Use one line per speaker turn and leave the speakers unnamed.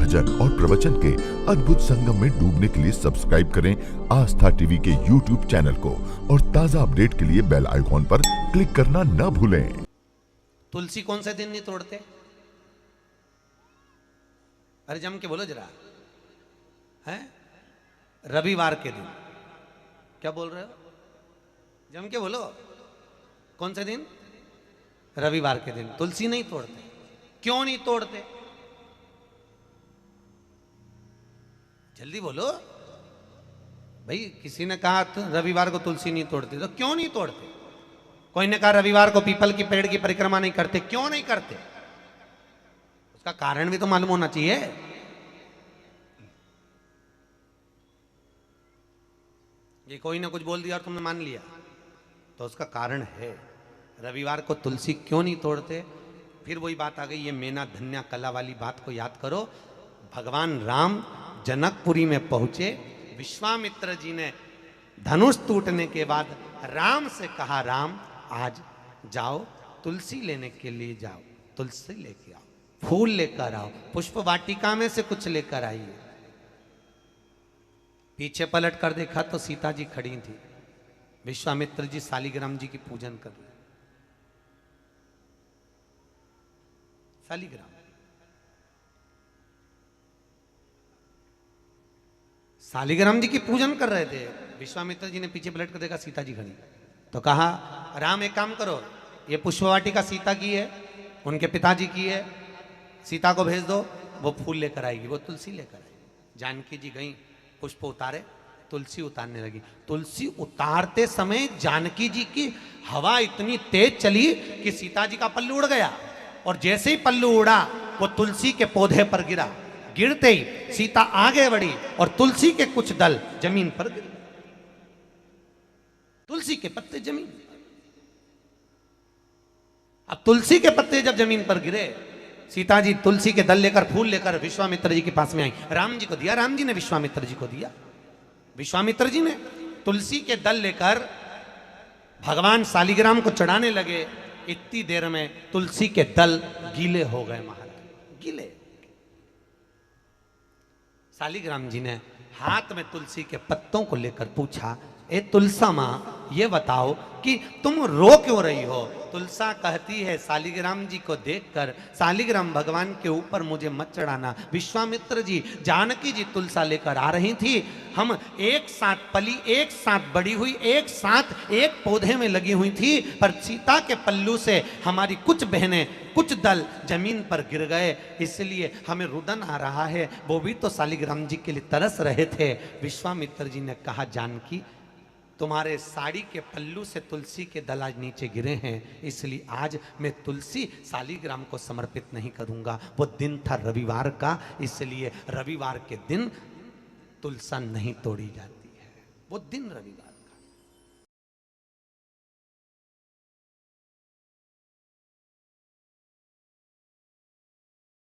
भजन और प्रवचन के अद्भुत संगम में डूबने के लिए सब्सक्राइब करें आस्था टीवी के यूट्यूब चैनल को और ताजा अपडेट के लिए बेल आइकॉन पर क्लिक करना न भूलें।
तुलसी कौन से दिन नहीं तोड़ते? अरे जम के बोलो जरा, है? रविवार के दिन। क्या बोल रहे हो? जम के बोलो, कौन से दिन? रविवार के दिन तुलसी नहीं तोड़ते। क्यों नहीं तोड़ते? जल्दी बोलो भाई। किसी ने कहा तो रविवार को तुलसी नहीं तोड़ते, तो क्यों नहीं तोड़ते? कोई ने कहा रविवार को पीपल की पेड़ की परिक्रमा नहीं करते, क्यों नहीं करते? उसका कारण भी तो मालूम होना चाहिए। ये कोई ना कुछ बोल दिया और तुमने मान लिया, तो उसका कारण है। रविवार को तुलसी क्यों नहीं तोड़ते? फिर वही बात आ गई, ये मेना धन्या कला वाली बात को याद करो। भगवान राम जनकपुरी में पहुंचे, विश्वामित्र जी ने धनुष टूटने के बाद राम से कहा, राम आज जाओ तुलसी लेने के लिए जाओ, तुलसी लेके आओ, फूल लेकर आओ, पुष्प वाटिका में से कुछ लेकर आइए। पीछे पलट कर देखा तो सीता जी खड़ी थी, विश्वामित्र जी शालिग्राम जी की पूजन कर रहे। शालिग्राम, शालिग्राम जी की पूजन कर रहे थे। विश्वामित्र जी ने पीछे पलट कर देखा, सीता जी खड़ी, तो कहा राम एक काम करो, ये पुष्प वाटिका सीता की है, उनके पिताजी की है, सीता को भेज दो, वो फूल लेकर आएगी। वो तुलसी लेकर आई। जानकी जी गई, पुष्प उतारे, तुलसी उतारने लगी। तुलसी उतारते समय जानकी जी की हवा इतनी तेज चली कि सीता जी का पल्लू उड़ गया, और जैसे ही पल्लू उड़ा वो तुलसी के पौधे पर गिरा। गिरते ही सीता आगे बढ़ी और तुलसी के कुछ दल जमीन पर गिरे। तुलसी के पत्ते जमीन। अब तुलसी के पत्ते जब जमीन पर गिरे, सीता जी तुलसी के दल लेकर, फूल लेकर विश्वामित्र जी के पास में आई। राम जी को दिया, राम जी ने विश्वामित्र जी को दिया। विश्वामित्र जी ने तुलसी के दल लेकर भगवान शालिग्राम को चढ़ाने लगे। इतनी देर में तुलसी के दल गीले हो गए महाराज, गीले। शालिग्राम जी ने हाथ में तुलसी के पत्तों को लेकर पूछा, ए तुलसा माँ ये बताओ कि तुम रो क्यों रही हो? तुलसा कहती है शालिग्राम जी को देखकर, शालिग्राम भगवान के ऊपर मुझे मत चढ़ाना। विश्वामित्र जी, जानकी जी तुलसा लेकर आ रही थी, हम एक साथ पली, एक साथ बड़ी हुई, एक साथ एक पौधे में लगी हुई थी, पर सीता के पल्लू से हमारी कुछ बहनें, कुछ दल जमीन पर गिर गए, इसलिए हमें रुदन आ रहा है। वो भी तो शालिग्राम जी के लिए तरस रहे थे। विश्वामित्र जी ने कहा, जानकी तुम्हारे साड़ी के पल्लू से तुलसी के दल आज नीचे गिरे हैं, इसलिए आज मैं तुलसी शालिग्राम को समर्पित नहीं करूंगा। वो दिन था रविवार का, इसलिए रविवार के दिन तुलसा नहीं तोड़ी जाती है। वो दिन रविवार।